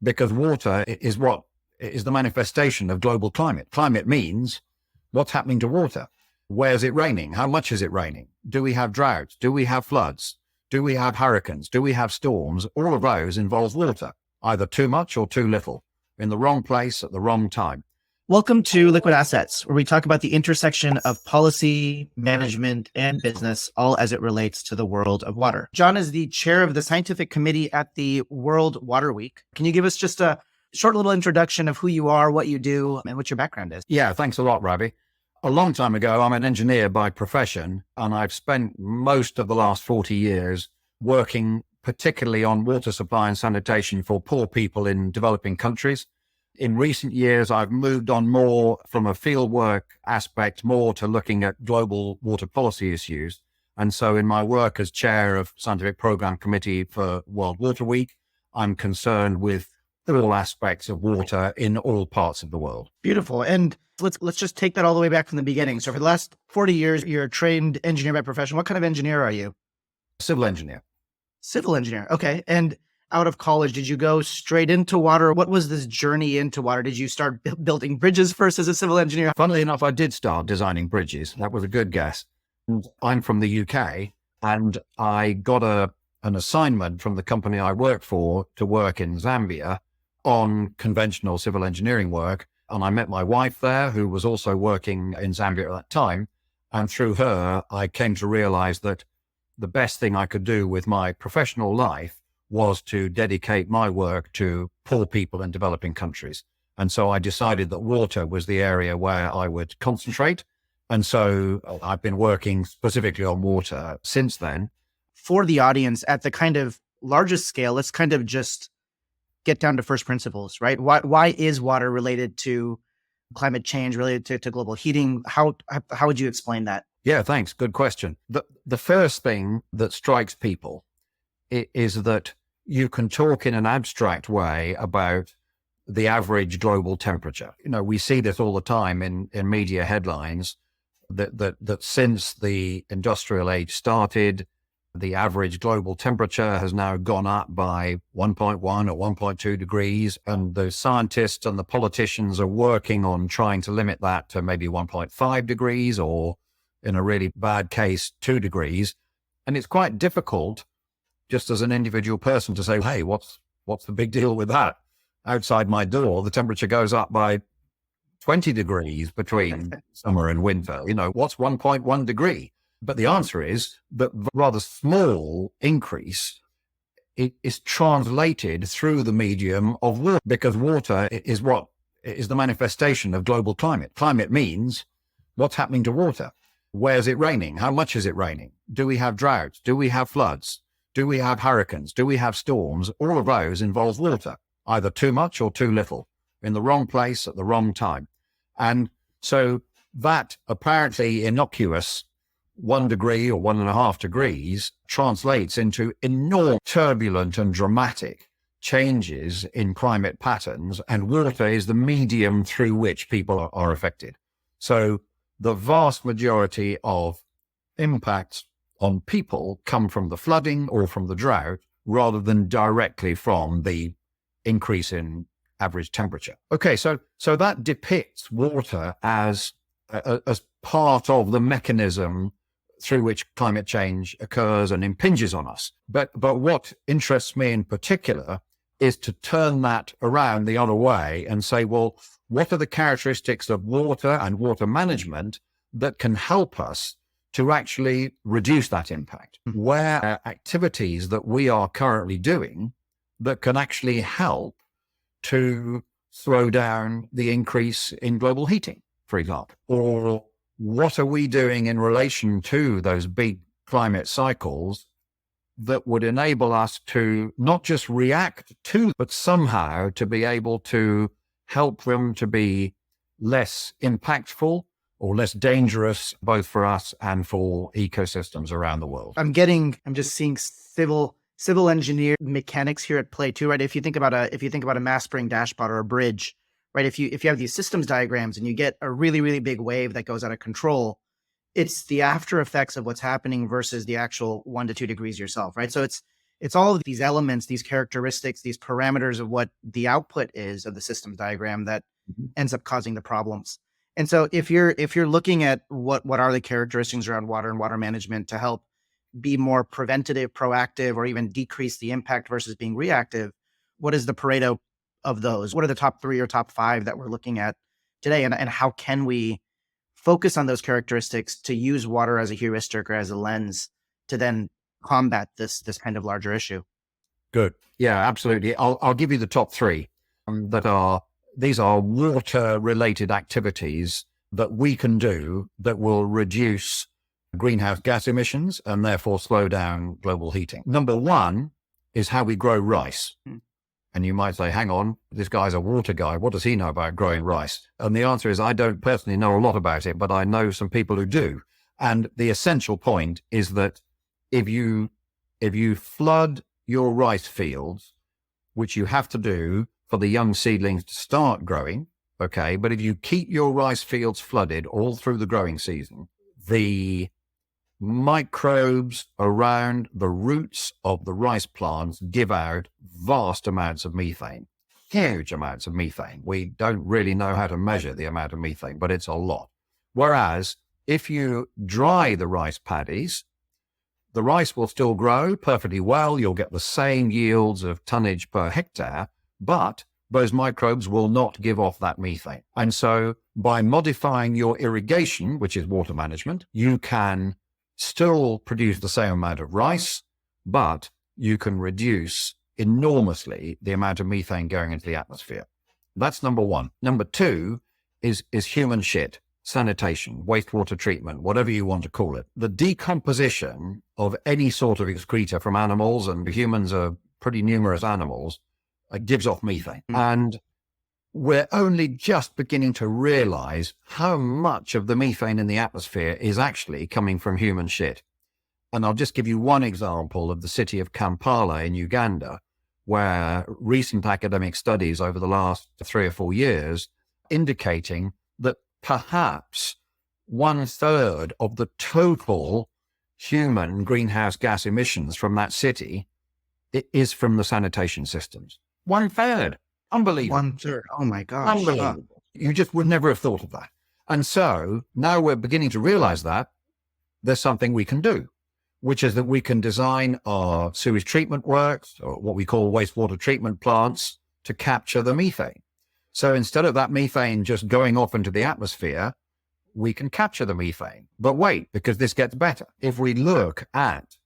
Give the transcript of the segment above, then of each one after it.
because water is what is the manifestation of global climate. Climate means what's happening to water. Where's it raining? How much is it raining? Do we have droughts? Do we have floods? Do we have hurricanes? Do we have storms? All of those involve water, either too much or too little, in the wrong place at the wrong time. Welcome to Liquid Assets, where we talk about the intersection of policy, management, and business, all as it relates to the world of water. Jon is the chair of the scientific committee at the World Water Week. Can you give us just a short little introduction of who you are, what you do, and what your background is? Yeah, thanks a lot, Ravi. A long time ago, I'm an engineer by profession, and I've spent most of the last 40 years working particularly on water supply and sanitation for poor people in developing countries. In recent years, I've moved on more from a fieldwork aspect, more to looking at global water policy issues. And so in my work as chair of Scientific Program Committee for World Water Week, I'm concerned with all aspects of water in all parts of the world. Beautiful. And let's just take that all the way back from the beginning. So for the last 40 years, you're a trained engineer by profession. What kind of engineer are you? Civil engineer. Civil engineer. Okay. And out of college, did you go straight into water? What was this journey into water? Did you start building bridges first as a civil engineer? Funnily enough, I did start designing bridges. That was a good guess. I'm from the UK, and I got an assignment from the company I worked for to work in Zambia on conventional civil engineering work. And I met my wife there, who was also working in Zambia at that time. And through her, I came to realize that the best thing I could do with my professional life was to dedicate my work to poor people in developing countries. And so I decided that water was the area where I would concentrate. And so I've been working specifically on water since then. For the audience, at the kind of largest scale, let's kind of just get down to first principles, right? Why is water related to climate change, related to global heating? How would you explain that? Yeah, thanks. Good question. The first thing that strikes people is that you can talk in an abstract way about the average global temperature. You know, we see this all the time in media headlines that since the industrial age started, the average global temperature has now gone up by 1.1 or 1.2 degrees. And the scientists and the politicians are working on trying to limit that to maybe 1.5 degrees or, in a really bad case, 2 degrees. And it's quite difficult just as an individual person to say, hey, what's the big deal with that? Outside my door, the temperature goes up by 20 degrees between summer and winter. You know, what's 1.1 degree? But the answer is that rather small increase is translated through the medium of water, because water is what is the manifestation of global climate. Climate means what's happening to water. Where's it raining? How much is it raining? Do we have droughts? Do we have floods? Do we have hurricanes? Do we have storms? All of those involve water, either too much or too little, in the wrong place at the wrong time. And so that apparently innocuous 1 degree or 1.5 degrees translates into enormous, turbulent and dramatic changes in climate patterns, and water is the medium through which people are affected. So the vast majority of impacts on people come from the flooding or from the drought, rather than directly from the increase in average temperature. Okay, so that depicts water as part of the mechanism through which climate change occurs and impinges on us. But what interests me in particular is to turn that around the other way and say, well, what are the characteristics of water and water management that can help us to actually reduce that impact? Where are activities that we are currently doing that can actually help to slow down the increase in global heating, for example? Or what are we doing in relation to those big climate cycles that would enable us to not just react to, but somehow to be able to help them to be less impactful or less dangerous, both for us and for ecosystems around the world? I'm just seeing civil engineer mechanics here at play too, right? If you think about a mass spring dashpot or a bridge, right? If you have these systems diagrams and you get a really, really big wave that goes out of control, it's the after effects of what's happening versus the actual 1 to 2 degrees yourself, right? So It's all of these elements, these characteristics, these parameters of what the output is of the systems diagram that ends up causing the problems. And so if you're looking at what are the characteristics around water and water management to help be more preventative, proactive, or even decrease the impact versus being reactive, what is the Pareto of those? What are the top 3 or top 5 that we're looking at today? And how can we focus on those characteristics to use water as a heuristic or as a lens to then combat this kind of larger issue? Good. Yeah, absolutely. I'll give you the top 3 these are water related activities that we can do that will reduce greenhouse gas emissions and therefore slow down global heating. Number 1 is how we grow rice. And you might say, hang on, this guy's a water guy. What does he know about growing rice? And the answer is, I don't personally know a lot about it, but I know some people who do. And the essential point is that if you flood your rice fields, which you have to do for the young seedlings to start growing, okay, but if you keep your rice fields flooded all through the growing season, the microbes around the roots of the rice plants give out vast amounts of methane, huge amounts of methane. We don't really know how to measure the amount of methane, but it's a lot. Whereas if you dry the rice paddies, the rice will still grow perfectly well. You'll get the same yields of tonnage per hectare, but those microbes will not give off that methane. And so by modifying your irrigation, which is water management, you can still produce the same amount of rice, but you can reduce enormously the amount of methane going into the atmosphere. That's number 1. Number 2 is human shit, sanitation, wastewater treatment, whatever you want to call it. The decomposition of any sort of excreta from animals, and humans are pretty numerous animals, gives off methane. And we're only just beginning to realize how much of the methane in the atmosphere is actually coming from human shit. And I'll just give you one example of the city of Kampala in Uganda, where recent academic studies over the last 3 or 4 years indicating that perhaps 1/3 of the total human greenhouse gas emissions from that city is from the sanitation systems. 1/3. Unbelievable. 1/3. Oh my gosh. Unbelievable. You just would never have thought of that. And so now we're beginning to realize that there's something we can do, which is that we can design our sewage treatment works, or what we call wastewater treatment plants, to capture the methane. So instead of that methane just going off into the atmosphere, we can capture the methane. But wait, because this gets better. If we look at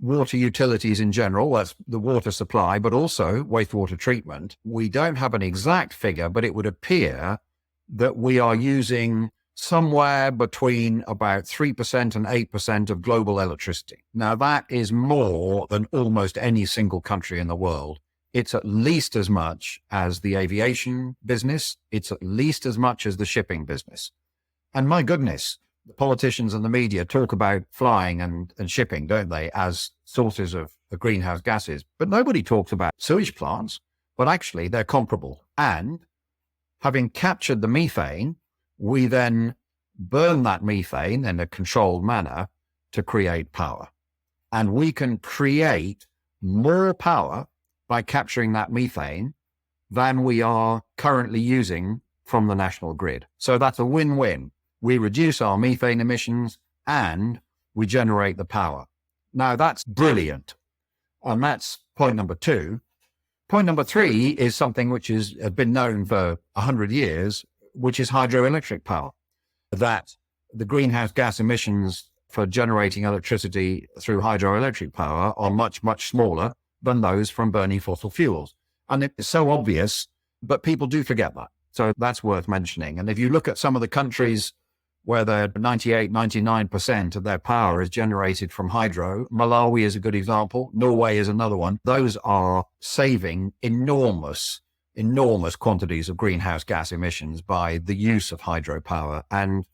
water utilities in general, that's the water supply, but also wastewater treatment, we don't have an exact figure, but it would appear that we are using somewhere between about 3% and 8% of global electricity. Now, that is more than almost any single country in the world. It's at least as much as the aviation business. It's at least as much as the shipping business. And my goodness, the politicians and the media talk about flying and shipping, don't they, as sources of greenhouse gases. But nobody talks about sewage plants, but actually they're comparable. And having captured the methane, we then burn that methane in a controlled manner to create power. And we can create more power by capturing that methane than we are currently using from the national grid. So that's a win-win. We reduce our methane emissions and we generate the power. Now that's brilliant. And that's point number 2. Point number 3 is something which has been known for 100 years, which is hydroelectric power. That the greenhouse gas emissions for generating electricity through hydroelectric power are much, much smaller than those from burning fossil fuels. And it's so obvious, but people do forget that. So that's worth mentioning. And if you look at some of the countries where the 98, 99% of their power is generated from hydro, Malawi is a good example. Norway is another one. Those are saving enormous quantities of greenhouse gas emissions by the use of hydropower. And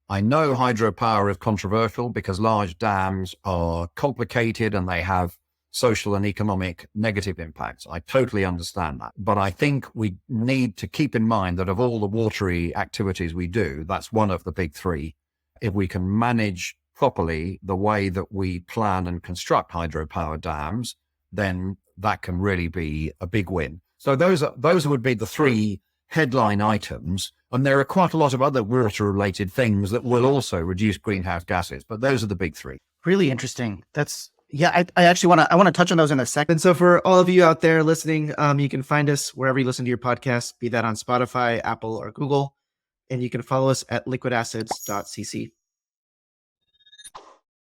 I know hydropower is controversial because large dams are complicated and they have social and economic negative impacts. I totally understand that. But I think we need to keep in mind that of all the watery activities we do, that's one of the big 3. If we can manage properly the way that we plan and construct hydropower dams, then that can really be a big win. So those would be the three headline items. And there are quite a lot of other water-related things that will also reduce greenhouse gases, but those are the big three. Really interesting. I actually want to touch on those in a second. So for all of you out there listening, you can find us wherever you listen to your podcast, be that on Spotify, Apple, or Google, and you can follow us at liquidacids.cc.